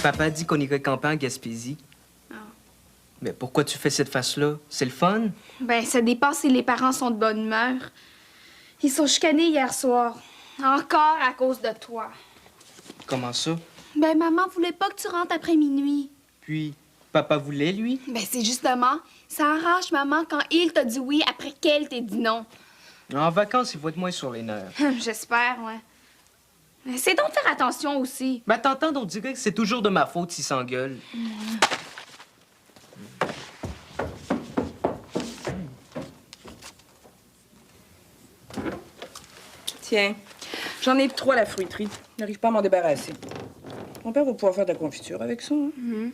Papa dit qu'on irait camper en Gaspésie. Ah. Mais pourquoi tu fais cette face-là? C'est le fun? Ben, ça dépasse si les parents sont de bonne humeur. Ils sont chicanés hier soir. Encore à cause de toi. Comment ça? Ben, maman voulait pas que tu rentres après minuit. Puis, papa voulait, lui? Ben, c'est justement, ça arrache maman quand il t'a dit oui après qu'elle t'ait dit non. En vacances, il va être moins sur les nerfs. J'espère, ouais. Essaie donc de faire attention aussi. Mais t'entends, on dirait que c'est toujours de ma faute s'ils s'engueulent. Tiens, j'en ai 3 à la fruiterie. Je n'arrive pas à m'en débarrasser. Mon père va pouvoir faire de la confiture avec ça. Hein?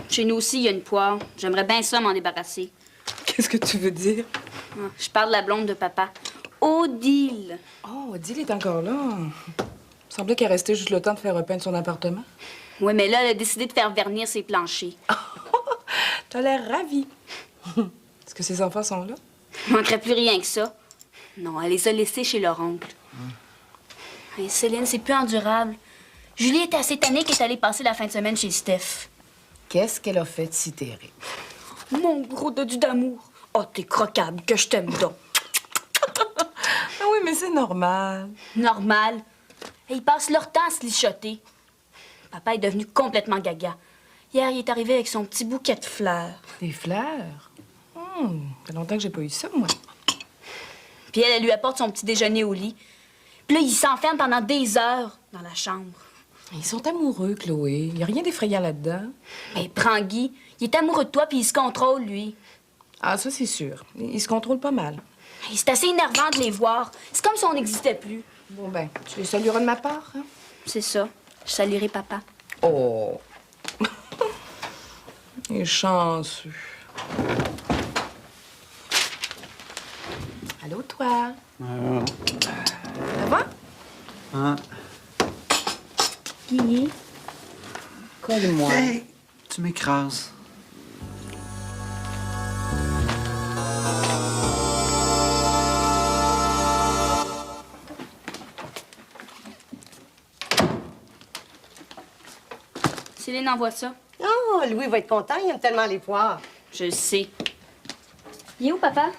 Chez nous aussi, il y a une poire. J'aimerais bien ça m'en débarrasser. Qu'est-ce que tu veux dire? Ah, je parle de la blonde de papa. Odile. Oh, Odile est encore là. Il semblait qu'elle restait juste le temps de faire repeindre son appartement. Oui, mais là, elle a décidé de faire vernir ses planchers. T'as l'air ravie. Est-ce que ses enfants sont là? Il manquerait plus rien que ça. Non, elle les a laissés chez leur oncle. Hey, Céline, c'est plus endurable. Julie était assez tannée qu'elle est allée passer la fin de semaine chez Steph. Qu'est-ce qu'elle a fait de si terrible? Mon gros dodu d'amour. Oh, t'es croquable, que je t'aime donc. Ah oui, mais c'est normal. Normal. Et ils passent leur temps à se lichoter. Papa est devenu complètement gaga. Hier, il est arrivé avec son petit bouquet de fleurs. Des fleurs? Ça fait longtemps que j'ai pas eu ça, moi. Puis elle lui apporte son petit déjeuner au lit. Puis là, il s'enferme pendant des heures dans la chambre. Ils sont amoureux, Chloé. Il n'y a rien d'effrayant là-dedans. Mais prends Guy. Il est amoureux de toi, puis il se contrôle, lui. Ah, ça, c'est sûr. Il se contrôle pas mal. Et c'est assez énervant de les voir. C'est comme si on n'existait plus. Bon, ben, tu les salueras de ma part, hein? C'est ça. Je saluerai papa. Oh! Il est chanceux. Allô, toi? Ça va? Ah. Guy. Colle-moi. Hey, tu m'écrases. Céline envoie ça. Oh, Louis va être content, il aime tellement les poires. Je le sais. Il est où, papa?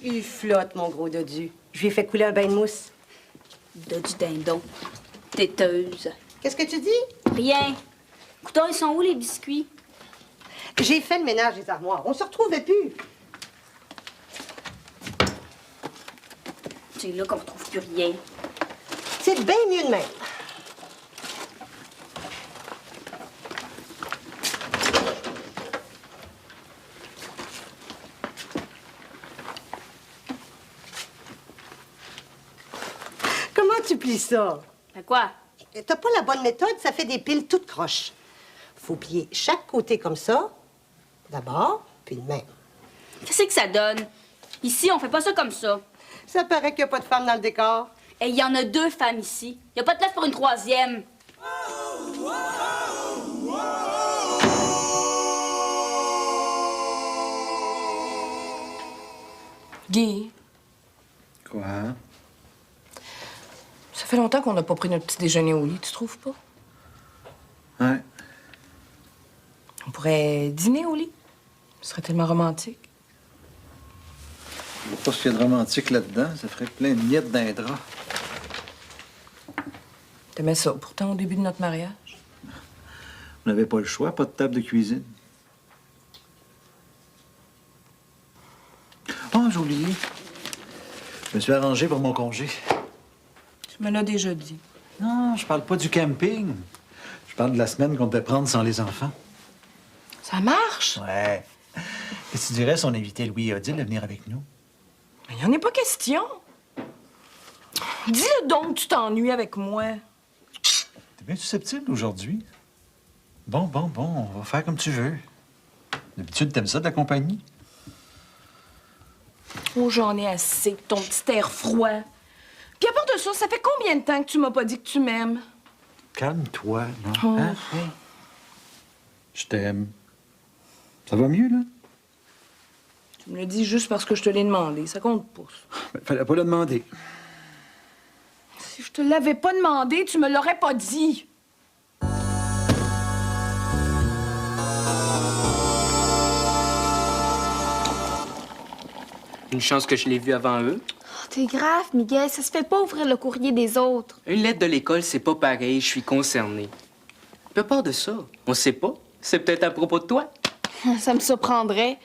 Il flotte, mon gros dodu. Je lui ai fait couler un bain de mousse. Dodu dindon. Têteuse. Qu'est-ce que tu dis? Rien. Coudonc, ils sont où, les biscuits? J'ai fait le ménage des armoires. On se retrouvait plus. C'est là qu'on retrouve plus rien. C'est bien mieux de même. Comment tu plies ça? Fait quoi? T'as pas la bonne méthode, ça fait des piles toutes croches. Faut plier chaque côté comme ça, d'abord, puis de même. Qu'est-ce que ça donne? Ici, on fait pas ça comme ça. Ça paraît qu'il n'y a pas de femme dans le décor. Et il y en a 2 femmes ici. Il y a pas de place pour une 3e. Guy, Quoi? ça fait longtemps qu'on n'a pas pris notre petit déjeuner au lit, tu trouves pas? Ouais. On pourrait dîner au lit. Ce serait tellement romantique. Je vois pas ce qu'il y a de romantique là-dedans. Ça ferait plein de miettes d'un drap. T'aimais ça, pourtant, au début de notre mariage. On n'avait pas le choix, pas de table de cuisine. Oh, j'ai oublié. Je me suis arrangé pour mon congé. Tu me l'as déjà dit. Non, je parle pas du camping. Je parle de la semaine qu'on devait prendre sans les enfants. Ça marche? Ouais. Qu'est-ce que tu dirais si on invitait Louis et Odile à venir avec nous? Mais il n'y en est pas question. Dis-le donc que tu t'ennuies avec moi. T'es bien susceptible aujourd'hui. Bon, on va faire comme tu veux. D'habitude, t'aimes ça de la compagnie? Oh, j'en ai assez de ton petit air froid. Puis à part de ça, ça fait combien de temps que tu m'as pas dit que tu m'aimes? Calme-toi, là. Oh. Hein? Hey. Je t'aime. Ça va mieux, là? Tu me le dis juste parce que je te l'ai demandé. Ça compte pas, ça. Ben, fallait pas le demander. Si je te l'avais pas demandé, tu me l'aurais pas dit. Une chance que je l'ai vu avant eux. Oh, t'es grave, Miguel. Ça se fait pas ouvrir le courrier des autres. Une lettre de l'école, c'est pas pareil. Je suis concerné. Peu peur de ça. On sait pas. C'est peut-être à propos de toi. Ça me surprendrait.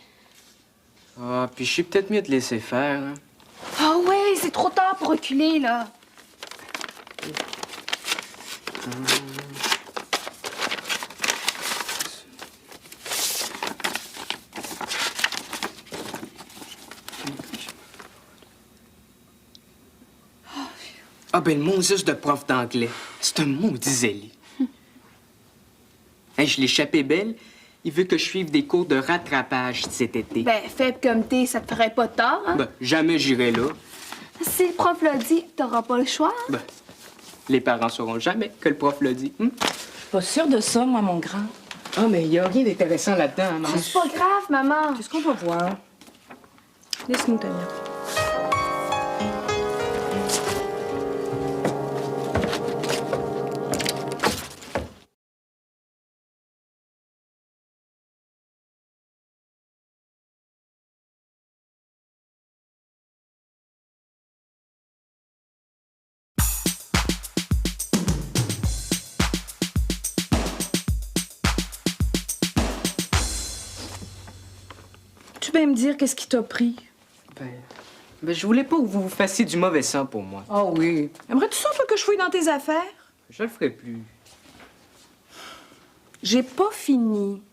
Ah, puis je suis peut-être mieux de laisser faire. Hein. Ah ouais, c'est trop tard pour reculer, là. Ah ben, le Moses de prof d'anglais. C'est un maudit zélé. Hey, je l'ai échappé belle. Il veut que je suive des cours de rattrapage cet été. Ben, faible comme t'es, ça te ferait pas tort, hein? Ben, jamais j'irai là. Si le prof l'a dit, t'auras pas le choix. Hein? Ben, les parents sauront jamais que le prof l'a dit. Pas sûre de ça, moi, mon grand. Ah, mais il y a rien d'intéressant là-dedans, hein, maman. C'est pas grave, maman. C'est ce qu'on va voir. Laisse-nous, Tania. Tu peux me dire qu'est-ce qui t'a pris? Ben, je voulais pas que vous vous fassiez du mauvais sang pour moi. Ah oui. Aimerais-tu ça, toi, que je fouille dans tes affaires? Je le ferai plus. J'ai pas fini.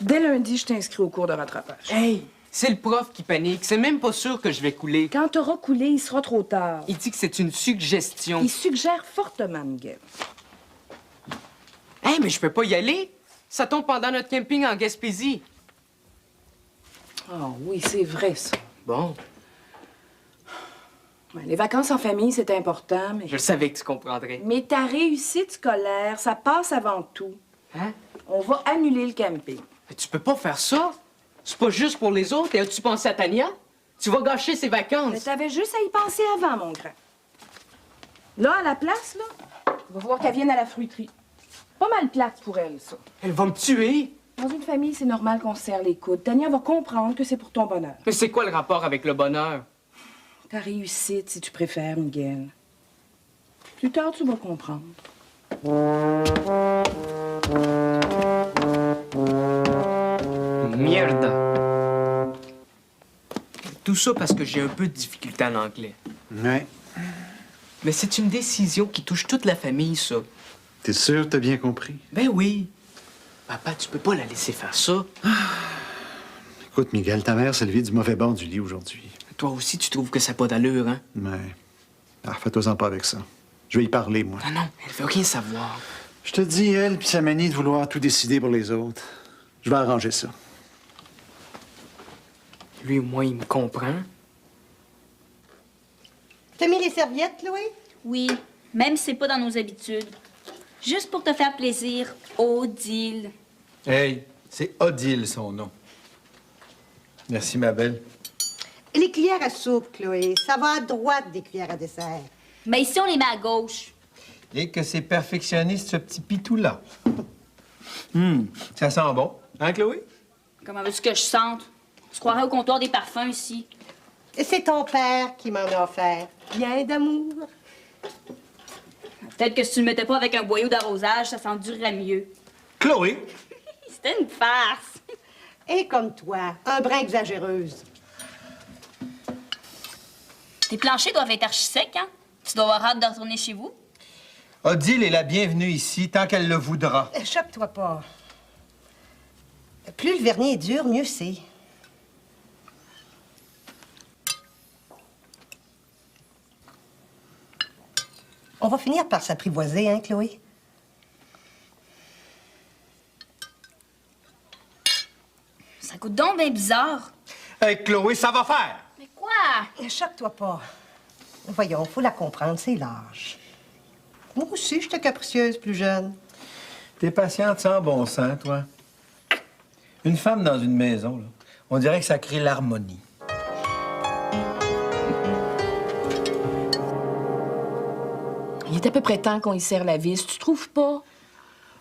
Dès lundi, je t'inscris au cours de rattrapage. Hey, c'est le prof qui panique. C'est même pas sûr que je vais couler. Quand t'auras coulé, il sera trop tard. Il dit que c'est une suggestion. Il suggère fortement, Miguel. Hey, mais je peux pas y aller. Ça tombe pendant notre camping en Gaspésie. Ah oui, c'est vrai, ça. Bon, Ouais, les vacances en famille, c'est important, mais... je savais que tu comprendrais. Mais ta réussite scolaire, ça passe avant tout. Hein? On va annuler le camping. Mais tu peux pas faire ça. C'est pas juste pour les autres. Et as-tu pensé à Tania? Tu vas gâcher ses Mais vacances. t'avais juste à y penser avant, mon grand. Là, à la place, là, il va falloir qu'elle vienne à la fruiterie. Pas mal plate pour elle, ça. Elle va me tuer. Dans une famille, c'est normal qu'on se serre les coudes. Tania va comprendre que c'est pour ton bonheur. Mais c'est quoi le rapport avec le bonheur? Ta réussite, si tu préfères, Miguel. Plus tard, tu vas comprendre. Merde. Tout ça parce que j'ai un peu de difficulté en anglais. Ouais. Mais c'est une décision qui touche toute la famille, ça. T'es sûr que t'as bien compris? Ben oui. Papa, tu peux pas la laisser faire ça. Écoute, Miguel, ta mère s'est levée du mauvais bord du lit aujourd'hui. Toi aussi, tu trouves que ça n'a pas d'allure, hein? Ouais. Ah, fais-toi-en pas avec ça. Je vais y parler, moi. Non, non, elle veut rien savoir. Je te dis, elle, puis sa manie de vouloir tout décider pour les autres. Je vais arranger ça. Lui, moi, il me comprend. T'as mis les serviettes, Chloé? Oui, même si c'est pas dans nos habitudes. Juste pour te faire plaisir, Odile. Hey, c'est Odile, son nom. Merci, ma belle. Et les cuillères à soupe, Chloé, ça va à droite des cuillères à dessert. Mais ici, on les met à gauche. Et que c'est perfectionniste, ce petit pitou-là. Ça sent bon. Hein, Chloé? Comment veux-tu que je sente? On se croirait au comptoir des parfums ici. Et c'est ton père qui m'en a offert. Bien d'amour. Peut-être que si tu le mettais pas avec un boyau d'arrosage, ça s'endurerait mieux. Chloé? C'était une farce. Et comme toi, un brin exagéreuse. Tes planchers doivent être archi secs, hein? Tu dois avoir hâte de retourner chez vous. Odile est la bienvenue ici, tant qu'elle le voudra. Choque-toi pas. Plus le vernis est dur, mieux c'est. On va finir par s'apprivoiser, hein, Chloé? Ça coûte donc bien bizarre. Hey, Chloé, ça va faire! Mais quoi? Choque-toi pas. Voyons, faut la comprendre, c'est l'âge. Moi aussi, j'étais capricieuse plus jeune. T'es patiente sans bon sens, toi. Une femme dans une maison, là, on dirait que ça crée l'harmonie. Il est à peu près temps qu'on y serre la vis, tu trouves pas?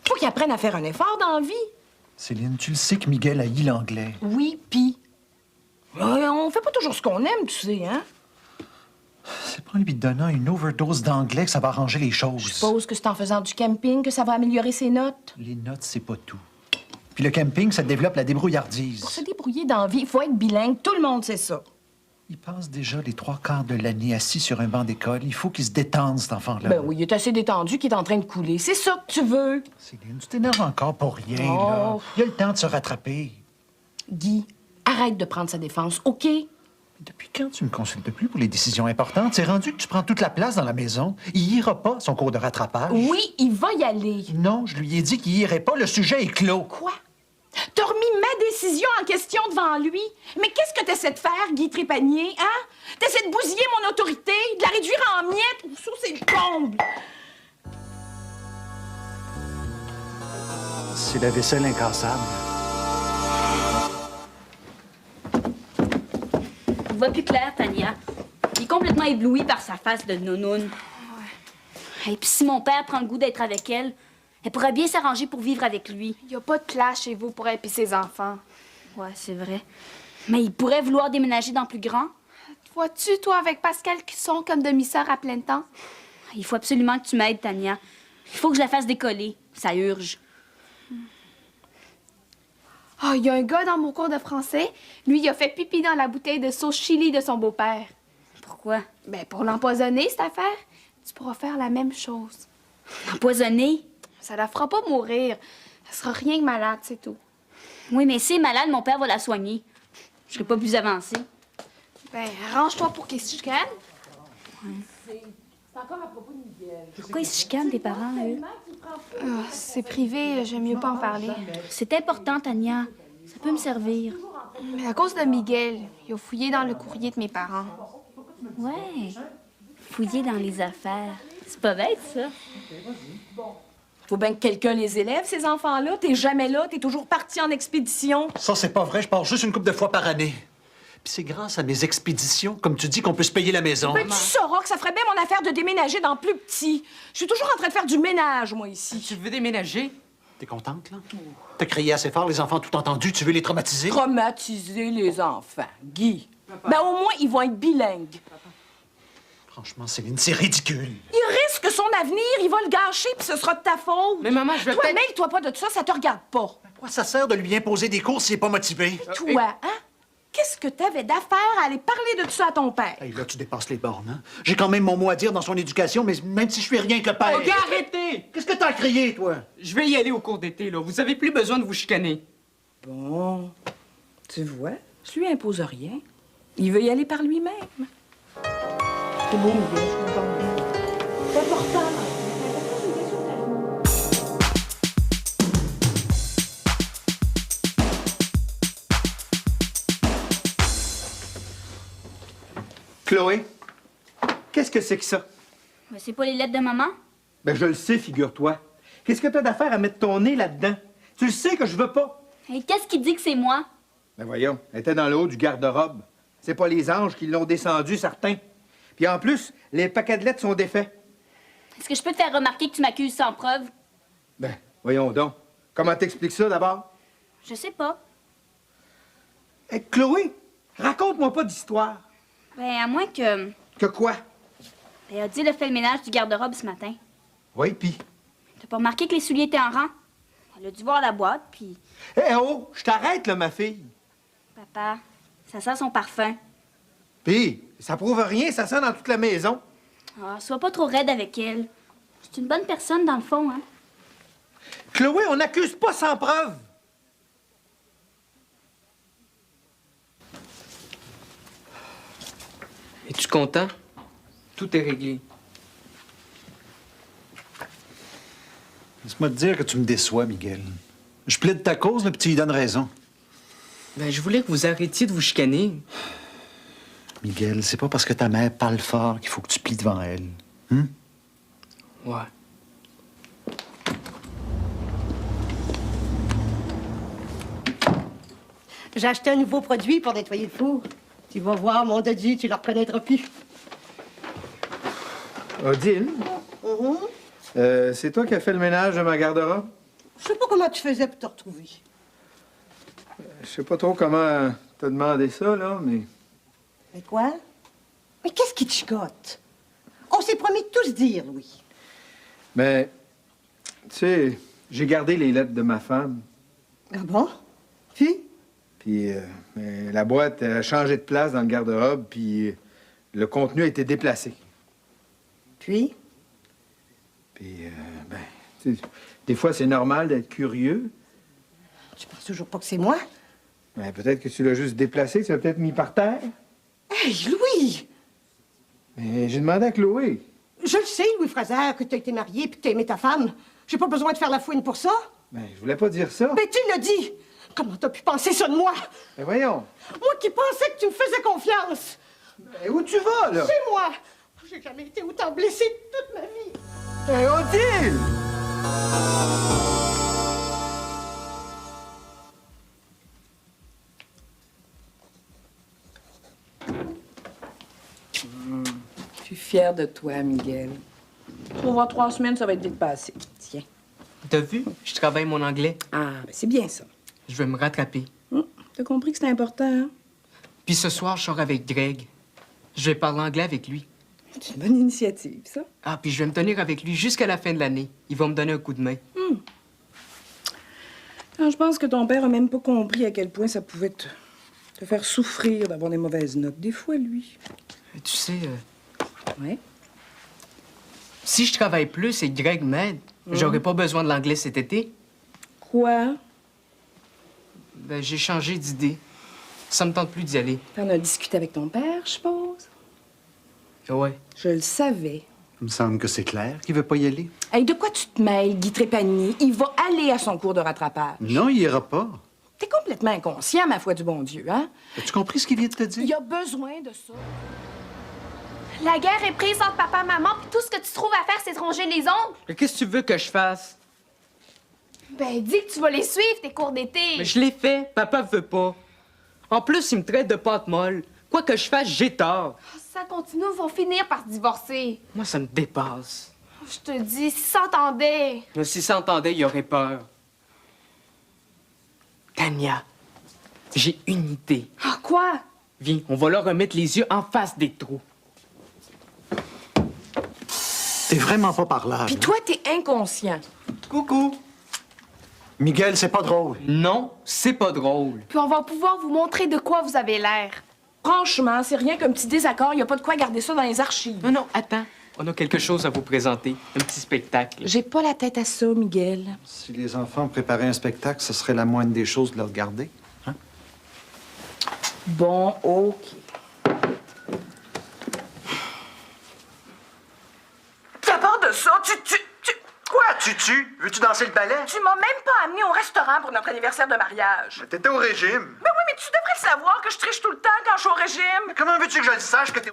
Faut qu'il apprenne à faire un effort dans la vie. Céline, tu le sais que Miguel haït l'anglais. Oui, pis. On fait pas toujours ce qu'on aime, tu sais, hein? C'est pas en lui donnant une overdose d'anglais que ça va arranger les choses. Je suppose que c'est en faisant du camping que ça va améliorer ses notes. Les notes, c'est pas tout. Puis le camping, ça développe la débrouillardise. Pour se débrouiller dans la vie, il faut être bilingue. Tout le monde sait ça. Il passe déjà les 3/4 de l'année assis sur un banc d'école. Il faut qu'il se détende, cet enfant-là. Ben oui, il est assez détendu qu'il est en train de couler. C'est ça que tu veux. Céline, tu t'énerves encore pour rien, Oh. là. Il a le temps de se rattraper. Guy, arrête de prendre sa défense, OK? Depuis quand tu me consultes plus pour les décisions importantes? C'est rendu que tu prends toute la place dans la maison. Il ira pas, son cours de rattrapage. Oui, il va y aller. Non, je lui ai dit qu'il irait pas. Le sujet est clos. Quoi? T'as remis ma décision en question devant lui? Mais qu'est-ce que t'essaies de faire, Guy Trépanier, hein? T'essaies de bousiller mon autorité, de la réduire en miettes? Ça, c'est le comble! C'est la vaisselle incassable. Il voit plus clair, Tania. Il est complètement ébloui par sa face de nounoune. Et puis si mon père prend le goût d'être avec elle, elle pourrait bien s'arranger pour vivre avec lui. Il y a pas de place chez vous pour elle et ses enfants. Ouais, c'est vrai. Mais il pourrait vouloir déménager dans plus grand. Vois-tu, toi, avec Pascal, qui sont comme demi-sœurs à plein temps? Il faut absolument que tu m'aides, Tania. Il faut que je la fasse décoller. Ça urge. Ah, il y a un gars dans mon cours de français. Lui, il a fait pipi dans la bouteille de sauce chili de son beau-père. Pourquoi? Ben, pour l'empoisonner, cette affaire, tu pourras faire la même chose. Empoisonné? Ça la fera pas mourir. Elle sera rien que malade, c'est tout. Oui, mais si elle est malade, mon père va la soigner. Je serai pas plus avancée. Ben, arrange-toi pour qu'ils se chicanent. Pourquoi ils se chicanent, tes parents, eux? Ah, c'est privé, j'aime mieux pas en parler. C'est important, Tania. Ça peut me servir. Mais à cause de Miguel, il a fouillé dans le courrier de mes parents. Ouais. Fouiller dans les affaires. C'est pas bête, ça. Faut bien que quelqu'un les élève, ces enfants-là. T'es jamais là, t'es toujours parti en expédition. Ça, c'est pas vrai. Je pars juste une couple de fois par année. Puis c'est grâce à mes expéditions, comme tu dis, qu'on peut se payer la maison. Ben, tu sauras que ça ferait bien mon affaire de déménager dans plus petit. Je suis toujours en train de faire du ménage, moi, ici. Tu veux déménager? T'es contente, là? T'as crié assez fort, les enfants ont tout entendu. Tu veux les traumatiser? Traumatiser les enfants, Guy. Ben, au moins, ils vont être bilingues. Franchement, Céline, c'est ridicule. Il risque son avenir, il va le gâcher, puis ce sera de ta faute. Mais maman, je vais Toi, peut-être... mêle-toi pas de ça te regarde pas. À quoi ça sert de lui imposer des cours s'il est pas motivé? Toi, hein? Qu'est-ce que t'avais d'affaire à aller parler de ça à ton père? Hey, là, tu dépasses les bornes, hein? J'ai quand même mon mot à dire dans son éducation, mais même si je suis rien que le père... OK, arrêtez! Qu'est-ce que t'as crié, toi? Je vais y aller au cours d'été, là. Vous avez plus besoin de vous chicaner. Bon, tu vois, je lui impose rien. Il veut y aller par lui-même. C'est beau, Miguel, je suis contente. C'est important. Chloé, qu'est-ce que c'est que ça? Mais c'est pas les lettres de maman? Ben, je le sais, figure-toi. Qu'est-ce que t'as d'affaire à mettre ton nez là-dedans? Tu le sais que je veux pas. Et qu'est-ce qui dit que c'est moi? Ben voyons, elle était dans le haut du garde-robe. C'est pas les anges qui l'ont descendu, certains. Puis en plus, les paquets de lettres sont défaits. Est-ce que je peux te faire remarquer que tu m'accuses sans preuve? Ben, voyons donc. Comment t'expliques ça, d'abord? Je sais pas. Hey, Chloé, raconte-moi pas d'histoire. Ben, à moins que... Que quoi? Ben, Odile a fait le ménage du garde-robe ce matin. Oui, puis... T'as pas remarqué que les souliers étaient en rang? Elle a dû voir la boîte, puis... Hé, oh, je t'arrête, là, ma fille. Papa, ça sent son parfum. Puis, ça prouve rien, ça sent dans toute la maison. Ah, sois pas trop raide avec elle. C'est une bonne personne, dans le fond, hein? Chloé, on n'accuse pas sans preuve. Es-tu content? Tout est réglé. Laisse-moi te dire que tu me déçois, Miguel. Je plaide ta cause, là, puis tu y donnes raison. Ben, je voulais que vous arrêtiez de vous chicaner. Miguel, c'est pas parce que ta mère parle fort qu'il faut que tu plies devant elle. Hum? Ouais. J'ai acheté un nouveau produit pour nettoyer le four. Tu vas voir, mon Dieu, tu le reconnaîtras plus. Odile, c'est toi qui as fait le ménage de ma garde-robe? Je sais pas comment tu faisais pour te retrouver. Je sais pas trop comment t'as demandé ça, là, mais... Mais quoi? Mais qu'est-ce qui te chicote? On s'est promis de tout se dire, Louis. Ben, tu sais, j'ai gardé les lettres de ma femme. Ah bon? Puis? Puis mais la boîte a changé de place dans le garde-robe, puis le contenu a été déplacé. Puis? Puis, ben, tu sais, des fois, c'est normal d'être curieux. Tu penses toujours pas que c'est moi? Ben, peut-être que tu l'as juste déplacé, tu l'as peut-être mis par terre. Hey, Louis! Mais j'ai demandé à Chloé. Je le sais, Louis Fraser, que t'as été marié puis que t'as aimé ta femme. J'ai pas besoin de faire la fouine pour ça. Ben, je voulais pas dire ça. Mais tu l'as dit! Comment t'as pu penser ça de moi? Ben, voyons. Moi qui pensais que tu me faisais confiance! Ben, où tu vas, là? C'est moi! J'ai jamais été autant blessée de toute ma vie! Ben, Odile! Je suis fière de toi, Miguel. Tu vas voir 3 semaines, ça va être vite passé. Tiens. T'as vu? Je travaille mon anglais. Ah, ben c'est bien ça. Je vais me rattraper. T'as compris que c'était important, hein? Puis ce soir, je sors avec Greg. Je vais parler anglais avec lui. C'est une bonne initiative, ça. Ah, puis je vais me tenir avec lui jusqu'à la fin de l'année. Il va me donner un coup de main. Alors, je pense que ton père a même pas compris à quel point ça pouvait te faire souffrir d'avoir des mauvaises notes. Des fois, lui. Tu sais, Ouais. si je travaille plus et que Greg m'aide, j'aurai pas besoin de l'anglais cet été. Quoi? Ben, j'ai changé d'idée. Ça me tente plus d'y aller. T'en as discuté avec ton père, je suppose? Ouais. Je le savais. Il me semble que c'est clair qu'il veut pas y aller. Hey, de quoi tu te mêles, Guy Trépanier? Il va aller à son cours de rattrapage. Non, il ira pas. T'es complètement inconscient, ma foi du bon Dieu, hein? As-tu compris ce qu'il vient de te Il dire? a besoin de ça. La guerre est prise entre papa et maman, puis tout ce que tu trouves à faire, c'est de ronger les ongles. Mais qu'est-ce que tu veux que je fasse? Ben, dis que tu vas les suivre, tes cours d'été. Mais je l'ai fait. Papa veut pas. En plus, il me traite de pâte molle. Quoi que je fasse, j'ai tort. Si ça continue, ils vont finir par se divorcer. Moi, ça me dépasse. Je te dis, si s'entendaient. Mais si ça entendait, il aurait peur. Tania, j'ai une idée. Ah, quoi? Viens, on va leur remettre les yeux en face des trous. T'es vraiment pas parlable. Puis toi, t'es inconscient. Coucou. Miguel, c'est pas drôle. Non, c'est pas drôle. Puis on va pouvoir vous montrer de quoi vous avez l'air. Franchement, c'est rien qu'un petit désaccord. Il n'y a pas de quoi garder ça dans les archives. Non, non, attends. On a quelque chose à vous présenter. Un petit spectacle. J'ai pas la tête à ça, Miguel. Si les enfants préparaient un spectacle, ce serait la moindre des choses de le regarder. Bon, OK. À part de ça, Quoi, tu veux-tu danser le ballet? tu m'as même pas amené au restaurant pour notre anniversaire de mariage. T'étais au régime. Mais oui, mais tu devrais le savoir que je triche tout le temps quand je suis au régime. Comment veux-tu que je le sache que t'es...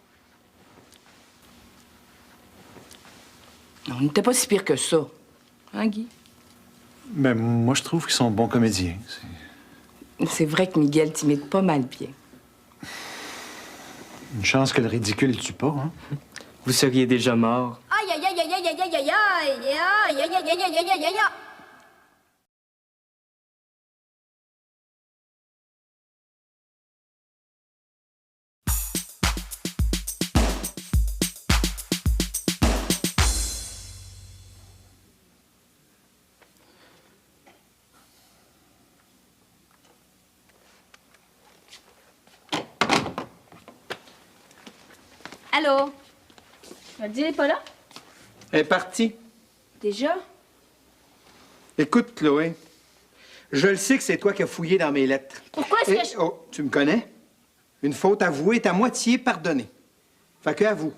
On n'était pas si pire que ça. Hein, Guy? Mais moi, je trouve qu'ils sont bons comédiens. C'est vrai que Miguel t'imite pas mal bien. Une chance que le ridicule tue pas, hein? Vous seriez déjà mort. Aïe, aïe, aïe, aïe, aïe, aïe, aïe, aïe, aïe, aïe, aïe, aïe, aïe, aïe, aïe, aïe. Allô? Odile est pas là? Elle est partie. Déjà? Écoute, Chloé, je le sais que c'est toi qui as fouillé dans mes lettres. Pourquoi est-ce que je... Oh, tu me connais? Une faute avouée est à moitié pardonnée. Fait que avoue.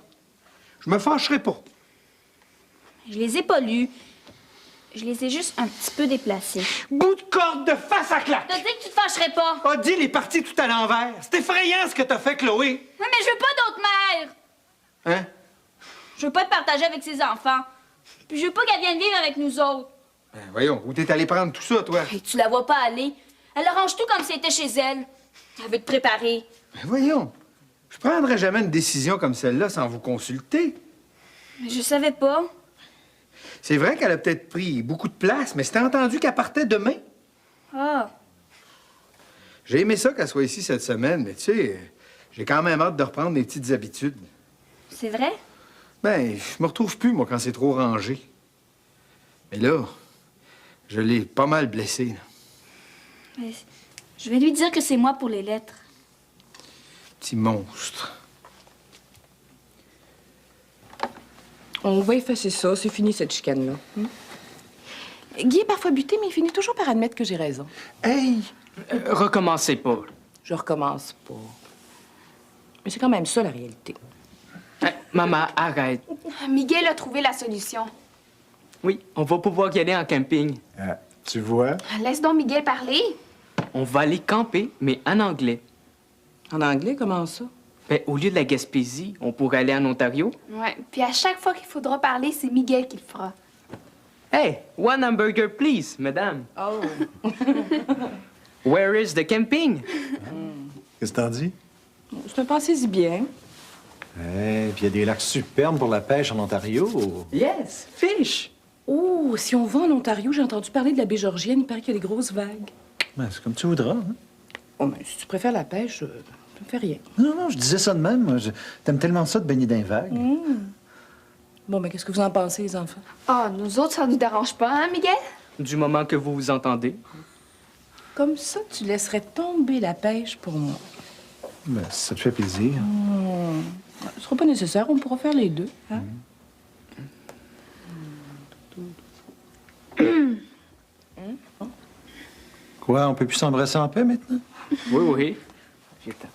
Je me fâcherai pas. Je les ai pas lus. Je les ai juste un petit peu déplacés. Bout de corde de face à claque! T'as dit que tu te fâcherais pas. Odile est partie tout à l'envers. C'est effrayant ce que t'as fait, Chloé. Oui, mais je veux pas d'autre mère. Hein? Je veux pas te partager avec ses enfants. Puis je veux pas qu'elle vienne vivre avec nous autres. Ben, voyons, où t'es allé prendre tout ça, toi? Et tu la vois pas aller. Elle arrange tout comme si c'était chez elle. Elle veut te préparer. Ben, voyons. Je prendrais jamais une décision comme celle-là sans vous consulter. Mais je savais pas. C'est vrai qu'elle a peut-être pris beaucoup de place, mais c'était entendu qu'elle partait demain. Ah. J'ai aimé ça qu'elle soit ici cette semaine, mais tu sais, j'ai quand même hâte de reprendre mes petites habitudes. C'est vrai? Ben, je me retrouve plus, moi, quand c'est trop rangé. Mais là, je l'ai pas mal blessé, là. Mais je vais lui dire que c'est moi pour les lettres. Petit monstre. On va effacer ça, c'est fini cette chicane-là. Guy est parfois buté, mais il finit toujours par admettre que j'ai raison. Hey! Recommencez pas. Je recommence pas. Mais c'est quand même ça, la réalité. Maman, arrête. Miguel a trouvé la solution. Oui, on va pouvoir y aller en camping. Ah, tu vois? Laisse donc Miguel parler. On va aller camper, mais en anglais. En anglais, comment ça? Ben, au lieu de la Gaspésie, on pourrait aller en Ontario. Ouais. Puis à chaque fois qu'il faudra parler, c'est Miguel qui le fera. Hey, one hamburger, please, madame. Oh. Where is the camping? Qu'est-ce que t'en dis? C'est un passé-y bien. Eh, puis il y a des lacs superbes pour la pêche en Ontario. Yes, fish. Oh, si on va en Ontario, j'ai entendu parler de la baie Georgienne. Il paraît qu'il y a des grosses vagues. Ben, c'est comme tu voudras. Hein? Oh, mais si tu préfères la pêche, ça me fait rien. Non, non, je disais ça de même. Moi. T'aimes tellement ça de baigner dans les vagues. Bon, mais qu'est-ce que vous en pensez, les enfants? Ah, nous autres, ça nous dérange pas, hein, Miguel? Du moment que vous vous entendez. Comme ça, tu laisserais tomber la pêche pour moi. Ben, si ça te fait plaisir. Ce sera pas nécessaire, on pourra faire les deux. Hein? Quoi, on peut plus s'embrasser en paix maintenant? Oui, oui. Viens-t'en.